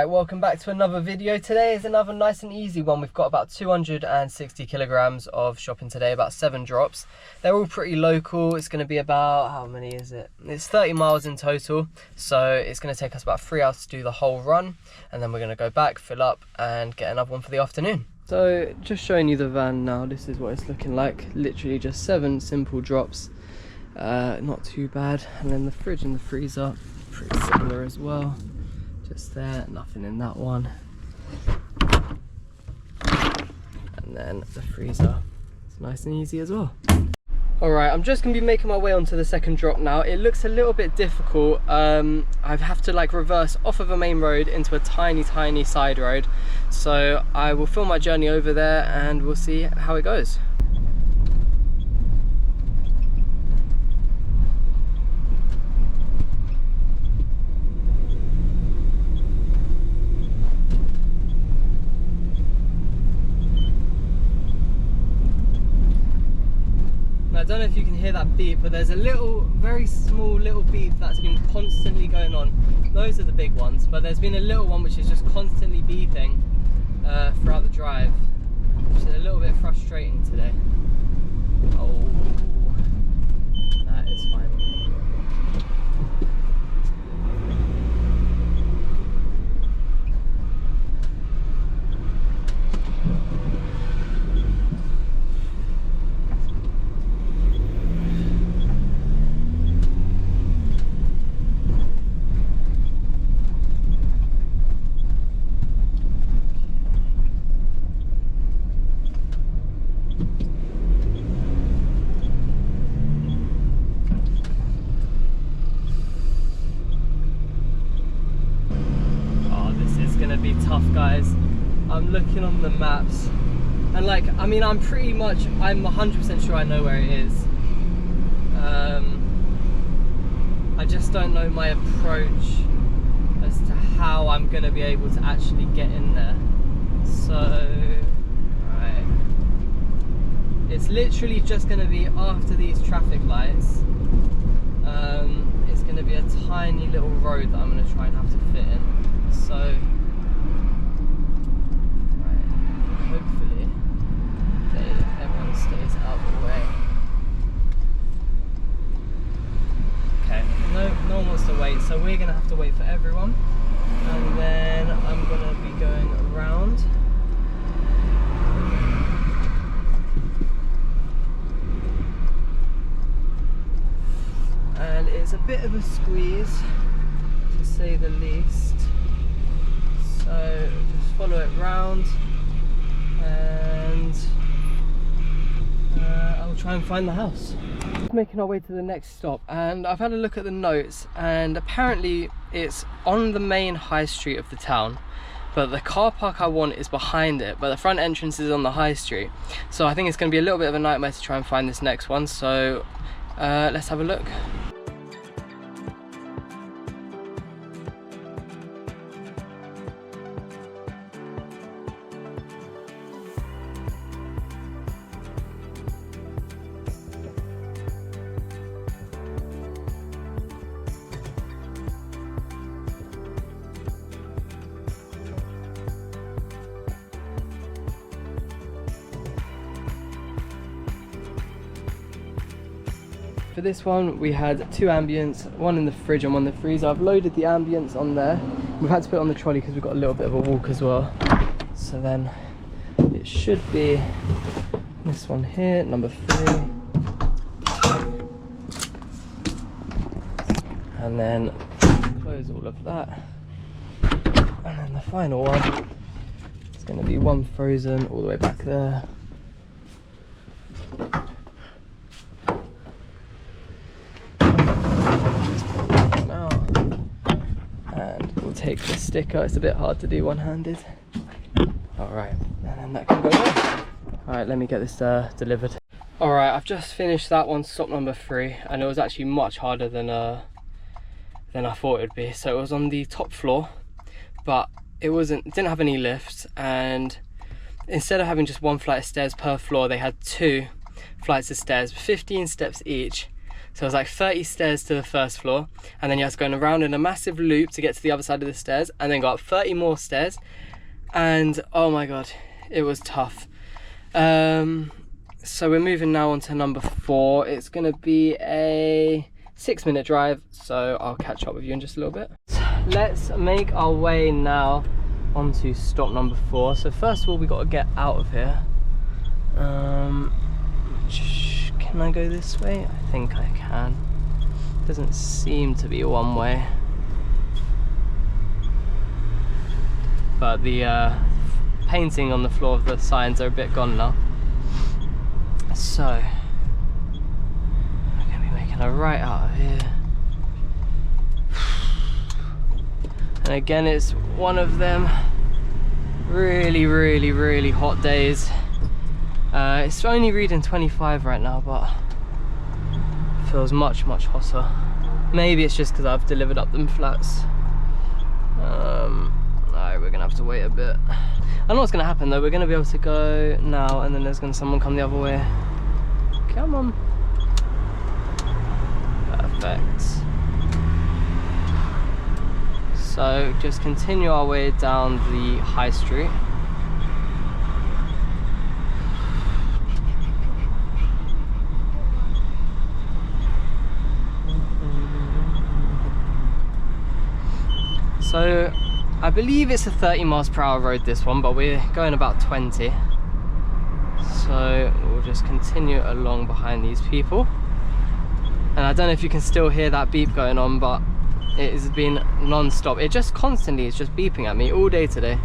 Alright, welcome back to another video. Today is another nice and easy one. We've got about 260 kilograms of shopping today, about 7 drops. They're all pretty local. It's going to be about, how many is it? It's 30 miles in total, so it's going to take us about 3 hours to do the whole run, and then we're going to go back, fill up and get another one for the afternoon. So just showing you the van now. This is what it's looking like. Literally just 7 simple drops, not too bad. And then the fridge and the freezer, pretty similar as well. Just there, nothing in that one. And then the freezer, it's nice and easy as well. Alright, I'm just going to be making my way onto the second drop now. It looks a little bit difficult. I have to like reverse off of a main road into a tiny side road. So I will film my journey over there and we'll see how it goes. I don't know if you can hear that beep, but there's a very small little beep that's been constantly going on. Those are the big ones, but there's been a little one which is just constantly beeping throughout the drive, which is a little bit frustrating today. Oh, that is fine. Be tough, guys. I'm looking on the maps and like, I mean, I'm 100% sure I know where it is. I just don't know my approach as to how I'm gonna be able to actually get in there. So right, it's literally just gonna be after these traffic lights. It's gonna be a tiny little road that I'm gonna try and have to fit in. So hopefully everyone stays out of the way. Okay, no one wants to wait, so we're gonna have to wait for everyone, and then I'm gonna be going around. And it's a bit of a squeeze, to say the least, so just follow it round. And I'll try and find the house. Making our way to the next stop, and I've had a look at the notes, and apparently it's on the main high street of the town, but the car park I want is behind it, but the front entrance is on the high street. So I think it's going to be a little bit of a nightmare to try and find this next one, so let's have a look. For this one we had 2 ambients, one in the fridge and one in the freezer. I've loaded the ambients on there. We've had to put it on the trolley because we've got a little bit of a walk as well. So then it should be this one here, number 3. And then close all of that. And then the final one is going to be one frozen all the way back there. Take the sticker, it's a bit hard to do one-handed. Alright, and then that can go there. Alright, let me get this delivered. Alright, I've just finished that one, stop number 3, and it was actually much harder than I thought it would be. So it was on the top floor, but it didn't have any lifts, and instead of having just 1 flight of stairs per floor, they had 2 flights of stairs, 15 steps each. So it was like 30 stairs to the first floor, and then you had to go around in a massive loop to get to the other side of the stairs, and then go up 30 more stairs. And oh my god, it was tough. So we're moving now on to number 4. It's gonna be a 6-minute drive, so I'll catch up with you in just a little bit. Let's make our way now onto stop number 4. So first of all, we got to get out of here. Can I go this way? I think I can. Doesn't seem to be a one way, but the painting on the floor of the signs are a bit gone now. So we're gonna be making a right out of here. And again, it's one of them really hot days. It's only reading 25 right now, but it feels much hotter. Maybe it's just because I've delivered up them flats. Alright, we're gonna have to wait a bit. I know what's gonna happen though. We're gonna be able to go now, and then there's gonna someone come the other way. Come on. Perfect. So just continue our way down the high street. So I believe it's a 30 miles per hour road, this one, but we're going about 20. So we'll just continue along behind these people. And I don't know if you can still hear that beep going on, but it has been non-stop. It just constantly is just beeping at me all day today.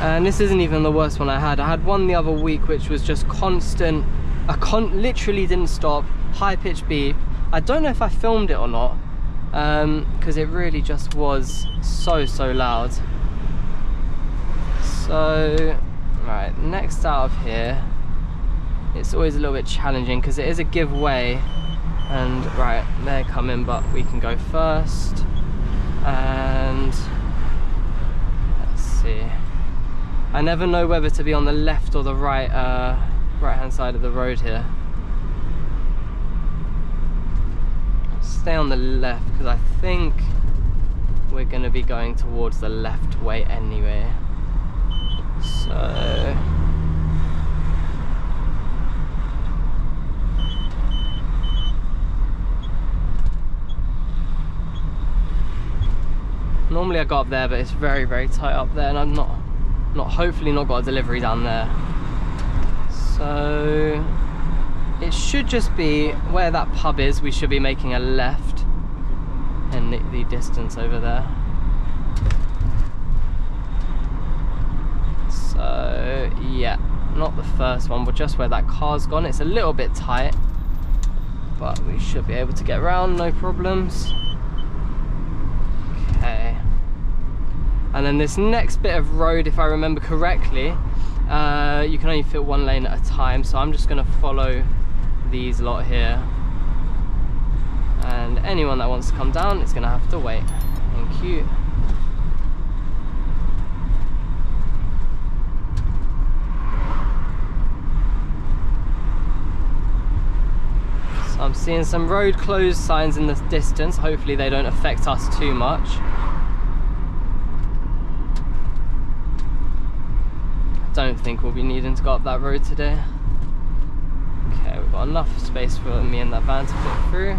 And this isn't even the worst one I had. I had one the other week which was just constant. Literally didn't stop, high-pitched beep. I don't know if I filmed it or not, because it really just was so loud. So right, next out of here, it's always a little bit challenging because it is a giveaway. And right, they're coming, but we can go first. And let's see, I never know whether to be on the left or the right hand side of the road here. Stay on the left because I think we're going to be going towards the left way anyway. So normally I go up there, but it's very tight up there, and I'm hopefully not got a delivery down there. So it should just be where that pub is. We should be making a left in the distance over there. So yeah, not the first one, but just where that car's gone. It's a little bit tight, but we should be able to get around, no problems. Okay. And then this next bit of road, if I remember correctly, you can only fit one lane at a time, so I'm just going to follow these lot here, and anyone that wants to come down is going to have to wait. Thank you. So I'm seeing some road closed signs in the distance. Hopefully they don't affect us too much. Don't think we'll be needing to go up that road today. Okay, we've got enough space for me and that van to fit through.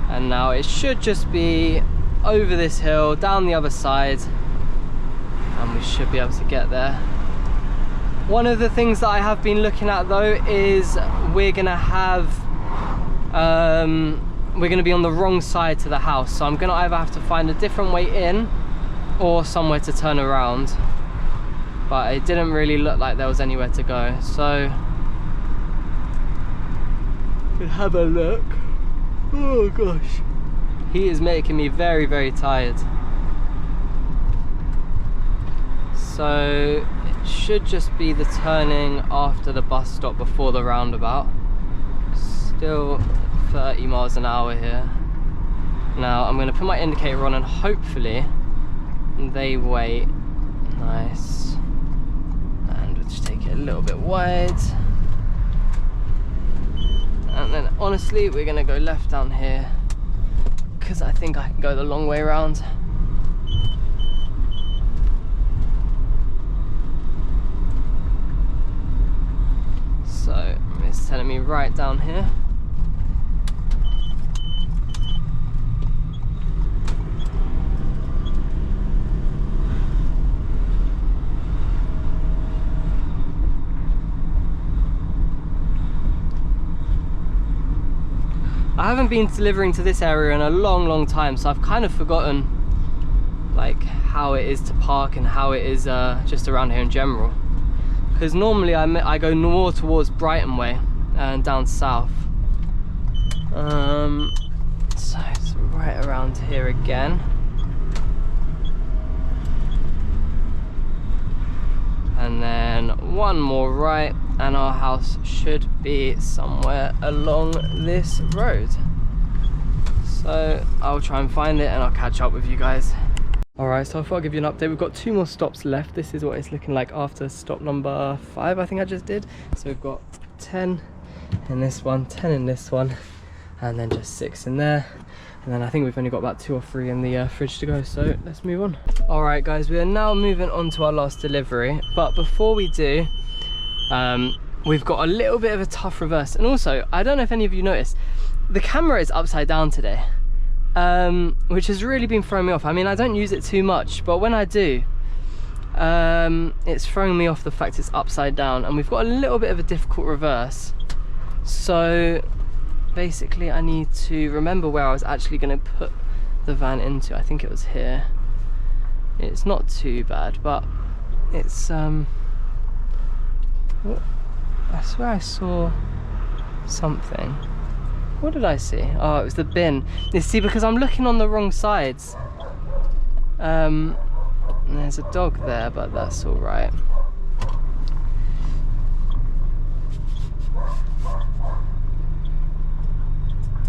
And now it should just be over this hill, down the other side, and we should be able to get there. One of the things that I have been looking at though is we're gonna be on the wrong side to the house, so I'm gonna either have to find a different way in or somewhere to turn around, but it didn't really look like there was anywhere to go, so we'll have a look. Oh gosh, he is making me very tired. So it should just be the turning after the bus stop before the roundabout. Still 30 miles an hour here. Now I'm going to put my indicator on, and hopefully they wait. Nice. And we'll just take it a little bit wide. And then honestly, we're gonna go left down here because I think I can go the long way around. So it's telling me right down here. I haven't been delivering to this area in a long time, so I've kind of forgotten like how it is to park and how it is just around here in general. Because normally I go more towards Brighton way and down south. So it's right around here again. And then one more right, and our house should be somewhere along this road. So I'll try and find it and I'll catch up with you guys. Alright, so I thought I'd give you an update. We've got 2 more stops left. This is what it's looking like after stop number 5, I think I just did. So we've got 10 in this one, 10 in this one, and then just 6 in there. And then I think we've only got about 2 or 3 in the fridge to go, so let's move on. Alright guys, we are now moving on to our last delivery, but before we do, we've got a little bit of a tough reverse. And also, I don't know if any of you noticed, the camera is upside down today, which has really been throwing me off. I mean, I don't use it too much, but when I do, it's throwing me off the fact it's upside down, and we've got a little bit of a difficult reverse. So basically I need to remember where I was actually going to put the van into. I think it was here. It's not too bad, but it's I swear I saw something. What did I see? Oh, it was the bin. You see, because I'm looking on the wrong sides. There's a dog there, but that's all right.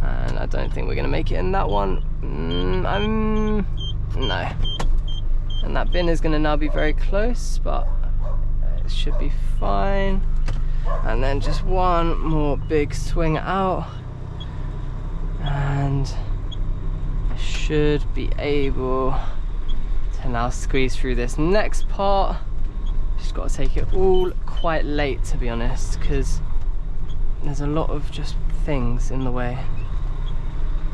And I don't think we're gonna make it in that one. No. And that bin is gonna now be very close, but it should be fine. And then just one more big swing out, and I should be able to now squeeze through this next part. Just got to take it all quite late, to be honest, because there's a lot of just things in the way.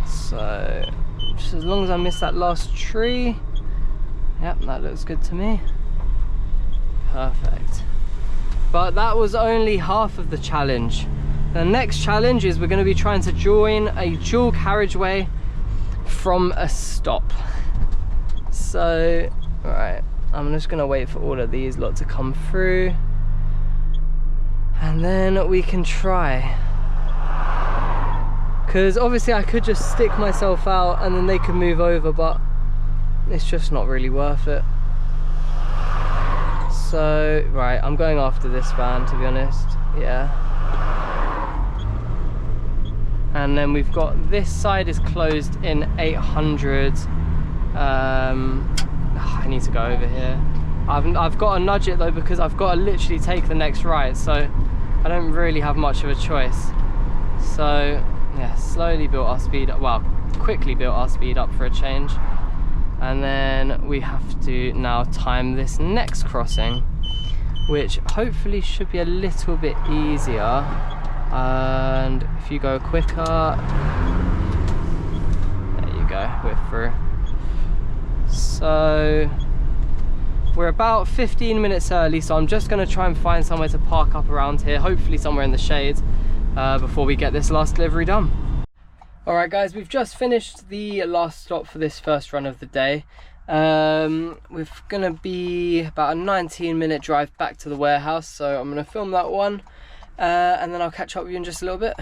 So just as long as I miss that last tree, yep, that looks good to me. Perfect. But that was only half of the challenge. The next challenge is we're going to be trying to join a dual carriageway from a stop. So, right, I'm just going to wait for all of these lot to come through, and then we can try. Because obviously I could just stick myself out and then they can move over, but it's just not really worth it. So, right, I'm going after this van, to be honest. Yeah. And then we've got this side is closed in 800. I need to go over here. I've got to nudge it though, because I've got to literally take the next right, so I don't really have much of a choice. So yeah, slowly built our speed up, well, quickly built our speed up for a change. And then we have to now time this next crossing, which hopefully should be a little bit easier. And if you go quicker, there you go, we're through. So we're about 15 minutes early, so I'm just going to try and find somewhere to park up around here, hopefully somewhere in the shade, before we get this last delivery done. Alright guys, we've just finished the last stop for this first run of the day. We're going to be about a 19-minute drive back to the warehouse, so I'm going to film that one, and then I'll catch up with you in just a little bit.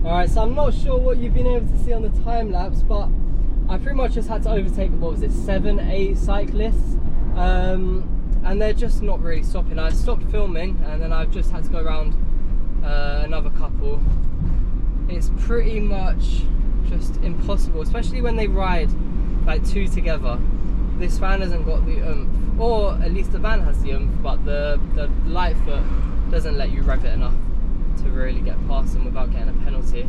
Alright, so I'm not sure what you've been able to see on the time lapse, but I pretty much just had to overtake, what was it, 7, 8 cyclists, and they're just not really stopping. I stopped filming and then I've just had to go around another couple. It's pretty much just impossible, especially when they ride like 2 together. This van hasn't got the oomph, or at least the van has the oomph, but the light foot doesn't let you rev it enough to really get past them without getting a penalty.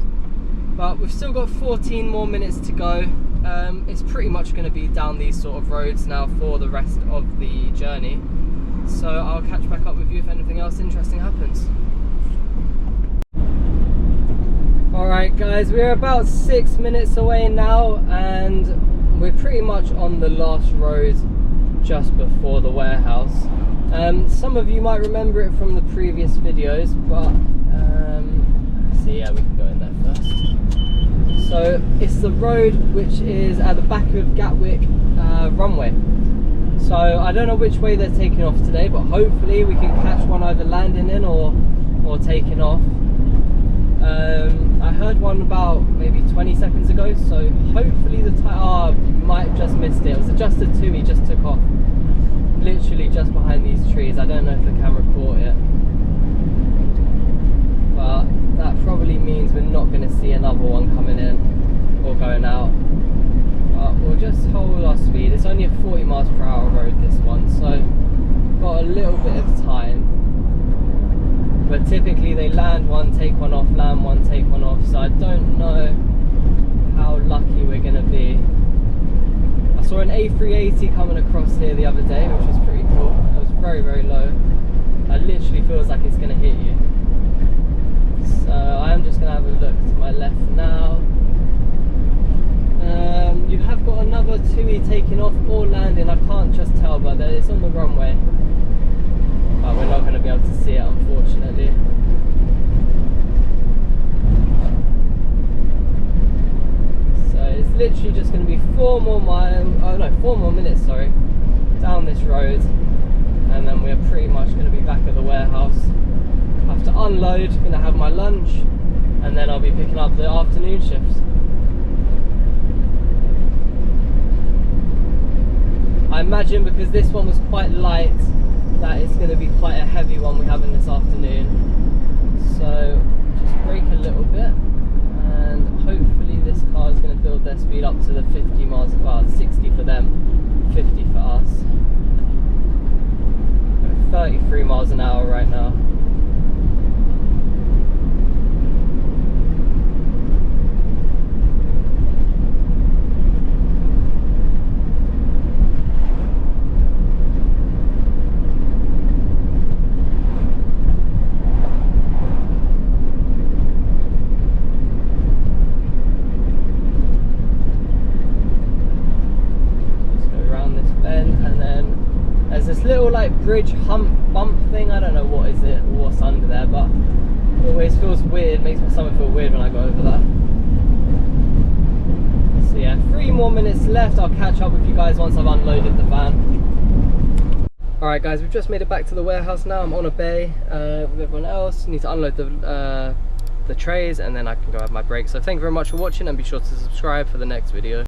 But we've still got 14 more minutes to go. It's pretty much going to be down these sort of roads now for the rest of the journey. So I'll catch back up with you if anything else interesting happens. Alright guys, we're about 6 minutes away now and we're pretty much on the last road just before the warehouse. Some of you might remember it from the previous videos, but so yeah, we can go in there first. So it's the road which is at the back of Gatwick runway. So I don't know which way they're taking off today, but hopefully we can catch one either landing in or taking off. I heard one about maybe 20 seconds ago, so hopefully the might have just missed it. It was adjusted to, he just took off literally just behind these trees. I don't know if the camera caught it, but that probably means we're not going to see another one coming in or going out. But we'll just hold our speed. It's only a 40 miles per hour road, this one, so got a little bit of time. But typically they land one, take one off, land one, take one off, so I don't know how lucky we're going to be. I saw an A380 coming across here the other day, which was pretty cool. It was very, very low. It literally feels like it's going to hit you. So I am just going to have a look to my left now. You have got another TUI taking off or landing, I can't just tell, but it's on the runway. But we're not going to be able to see it, unfortunately. So it's literally just going to be 4 more minutes, sorry, down this road, and then we're pretty much going to be back at the warehouse. I have to unload, going to have my lunch, and then I'll be picking up the afternoon shifts. I imagine because this one was quite light, that it's going to be quite a heavy one we have in this afternoon. So just brake a little bit, and hopefully this car is going to build their speed up to the 50 miles, well 60 for them, 50 for us. We're 33 miles an hour right now. Little like bridge bump thing, I don't know what is it or what's under there, but it always feels weird, makes my stomach feel weird when I go over that. So yeah, 3 more minutes left. I'll catch up with you guys once I've unloaded the van. Alright guys, we've just made it back to the warehouse now. I'm on a bay with everyone else. Need to unload the trays and then I can go have my break. So thank you very much for watching and be sure to subscribe for the next video.